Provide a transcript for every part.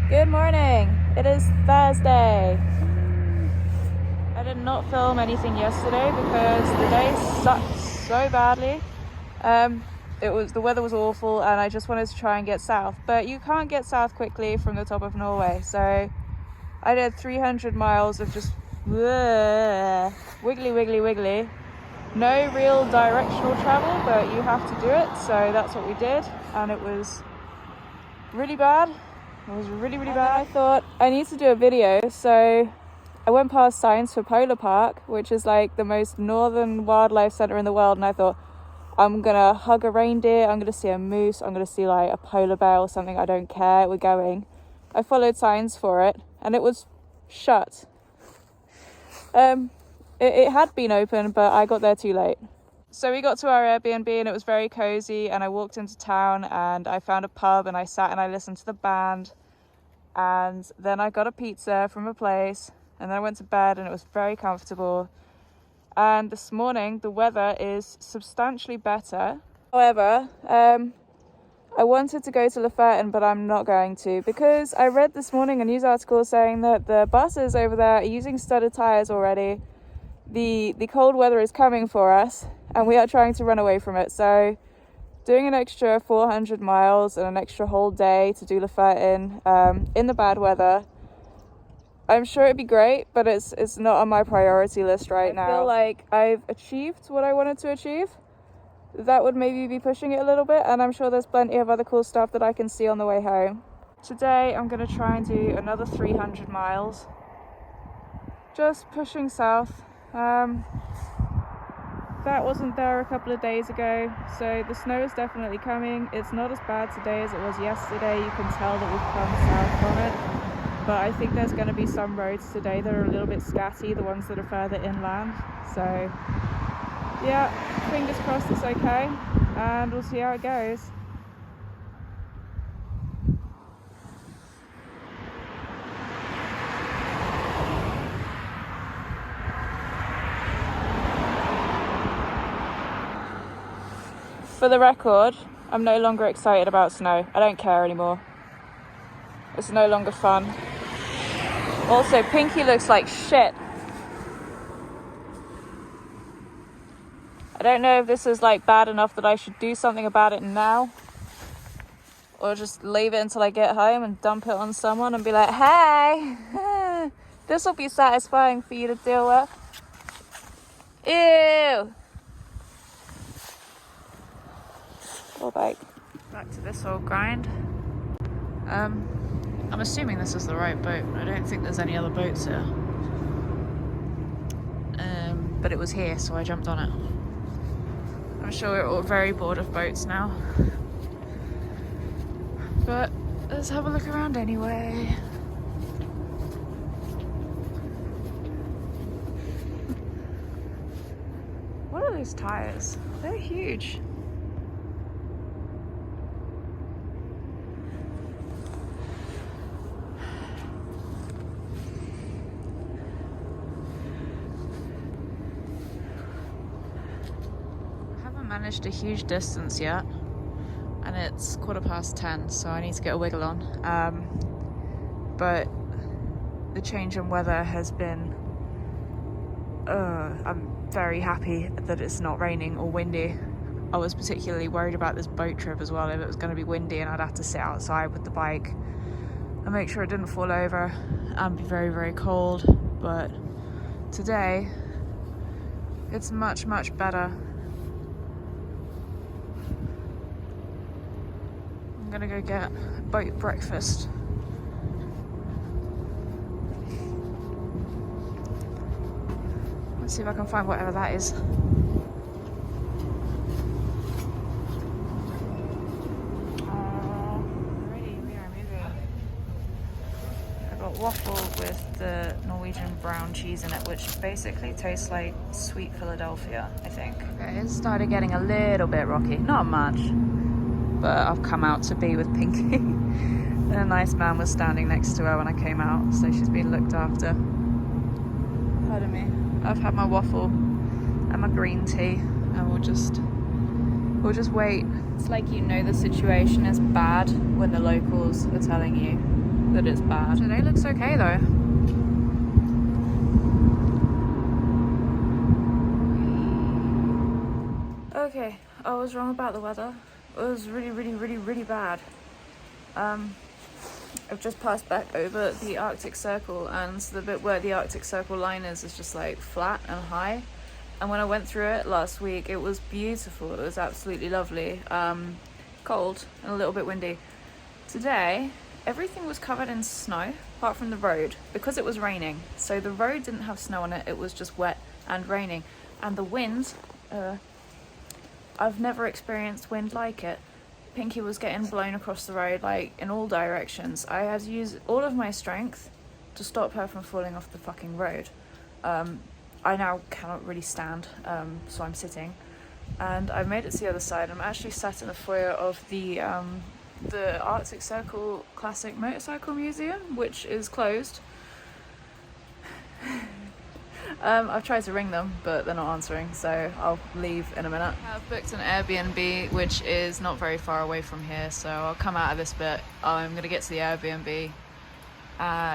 Good morning. It is Thursday. I did not film anything yesterday because the day sucked so badly. The weather was awful and I just wanted to try and get south, but you can't get south quickly from the top of Norway. So I did 300 miles of just wiggly, wiggly, wiggly. No real directional travel, but you have to do it. So that's what we did, and it was really bad. It was really, really bad. I thought I need to do a video, so I went past signs for Polar Park, which is like the most northern wildlife center in the world, and I thought, I'm gonna hug a reindeer, I'm gonna see a moose, I'm gonna see like a polar bear or something, I don't care, we're going. I followed signs for it, and it was shut. It had been open, but I got there too late. So we got to our Airbnb and it was very cozy, and I walked into town and I found a pub and I sat and I listened to the band, and then I got a pizza from a place, and then I went to bed and it was very comfortable. And this morning the weather is substantially better. However, I wanted to go to Lofoten, but I'm not going to, because I read this morning a news article saying that the buses over there are using studded tires already. The cold weather is coming for us and we are trying to run away from it. So doing an extra 400 miles and an extra whole day to do Lofoten in the bad weather, I'm sure it'd be great, but it's not on my priority list right now. I feel like I've achieved what I wanted to achieve. That would maybe be pushing it a little bit, and I'm sure there's plenty of other cool stuff that I can see on the way home. Today I'm going to try and do another 300 miles, just pushing south. That wasn't there a couple of days ago, so the snow is definitely coming. It's not as bad today as it was yesterday. You can tell that we've come south from it, but I think there's going to be some roads today that are a little bit scatty, the ones that are further inland. So yeah, fingers crossed it's okay, and we'll see how it goes. For the record, I'm no longer excited about snow. I don't care anymore. It's no longer fun. Also, Pinky looks like shit. I don't know if this is like bad enough that I should do something about it now, or just leave it until I get home and dump it on someone and be like, hey, this will be satisfying for you to deal with. Ew. Or back to this old grind. I'm assuming this is the right boat. I don't think there's any other boats here. But it was here, so I jumped on it. I'm sure we're all very bored of boats now. But let's have a look around anyway. What are those tires? They're huge. Managed a huge distance yet, and it's 10:15, so I need to get a wiggle on. But the change in weather has been I'm very happy that it's not raining or windy. I was particularly worried about this boat trip as well, if it was going to be windy and I'd have to sit outside with the bike and make sure it didn't fall over and be very, very cold. But today it's much, much better. I'm gonna go get boat breakfast. Let's see if I can find whatever that is. Alrighty, we are moving. I got waffle with the Norwegian brown cheese in it, which basically tastes like sweet Philadelphia, I think. Okay, it started getting a little bit rocky, not much. But I've come out to be with Pinky. And a nice man was standing next to her when I came out, so she's been looked after. Pardon me. I've had my waffle and my green tea, and we'll just wait. It's like, you know, the situation is bad when the locals are telling you that it's bad. Today looks okay though. Okay, I was wrong about the weather. It was really bad. I've just passed back over the Arctic Circle, and the bit where the Arctic Circle line is just like flat and high. And when I went through it last week, it was beautiful. It was absolutely lovely. Cold and a little bit windy. Today, everything was covered in snow, apart from the road, because it was raining. So the road didn't have snow on it, it was just wet and raining. And the wind, I've never experienced wind like it. Pinky was getting blown across the road, like, in all directions. I had to use all of my strength to stop her from falling off the fucking road. I now cannot really stand, so I'm sitting. And I've made it to the other side. I'm actually sat in the foyer of the Arctic Circle Classic Motorcycle Museum, which is closed. I've tried to ring them, but they're not answering, so I'll leave in a minute. I've booked an Airbnb, which is not very far away from here, so I'll come out of this bit. I'm going to get to the Airbnb,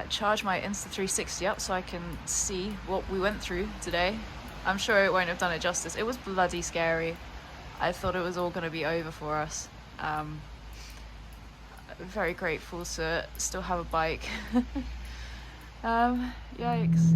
charge my Insta360 up so I can see what we went through today. I'm sure it won't have done it justice. It was bloody scary. I thought it was all going to be over for us. Very grateful to still have a bike. Yikes.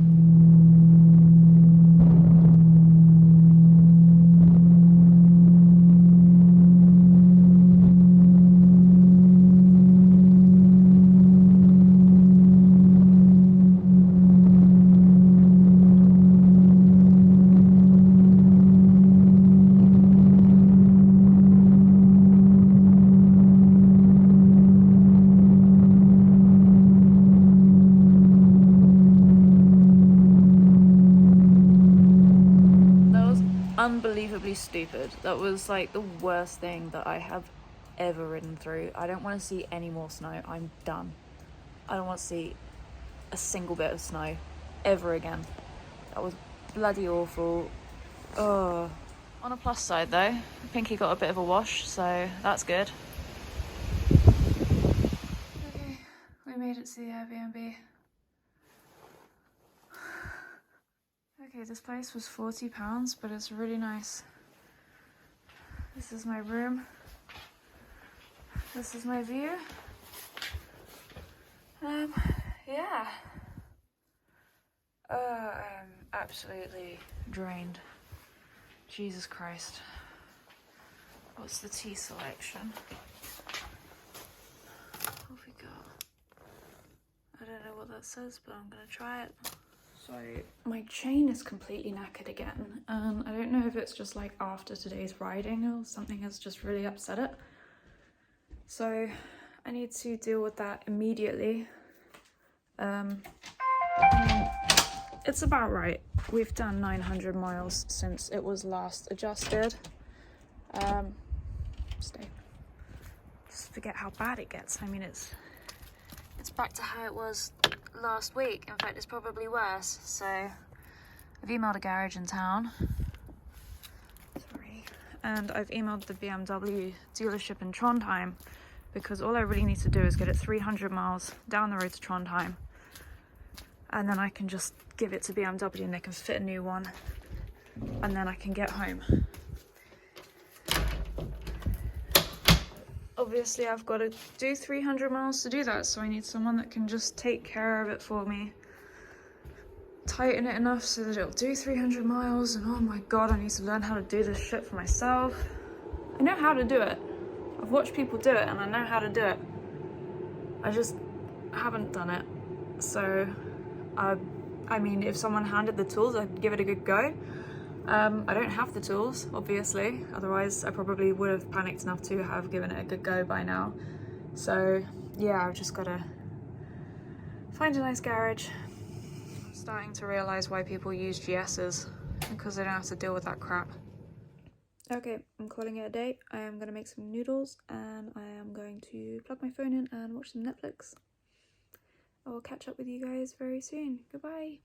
Unbelievably stupid. That was like the worst thing that I have ever ridden through. I don't want to see any more snow. I'm done. I don't want to see a single bit of snow ever again. That was bloody awful. Oh. On a plus side though, Pinky got a bit of a wash, so that's good. Okay, we made it to the Airbnb. Okay, this place was £40, but it's really nice. This is my room. This is my view. Yeah. I'm absolutely drained. Jesus Christ. What's the tea selection? What have we got? I don't know what that says, but I'm gonna try it. So my chain is completely knackered again, and I don't know if it's just like after today's riding or something has just really upset it. So I need to deal with that immediately. I mean, it's about right. We've done 900 miles since it was last adjusted. Just forget how bad it gets. I mean, it's back to how it was last week. In fact, it's probably worse. So I've emailed a garage in town. Sorry. And I've emailed the BMW dealership in Trondheim, because all I really need to do is get it 300 miles down the road to Trondheim, and then I can just give it to BMW and they can fit a new one, and then I can get home. Obviously I've got to do 300 miles to do that, so I need someone that can just take care of it for me, tighten it enough so that it'll do 300 miles, and oh my god, I need to learn how to do this shit for myself. I know how to do it. I've watched people do it and I know how to do it. I just haven't done it. So, I mean, if someone handed the tools, I'd give it a good go. I don't have the tools, obviously, otherwise I probably would have panicked enough to have given it a good go by now. So yeah, I've just got to find a nice garage. I'm starting to realise why people use GS's, because they don't have to deal with that crap. Okay, I'm calling it a day. I am going to make some noodles and I am going to plug my phone in and watch some Netflix. I will catch up with you guys very soon. Goodbye.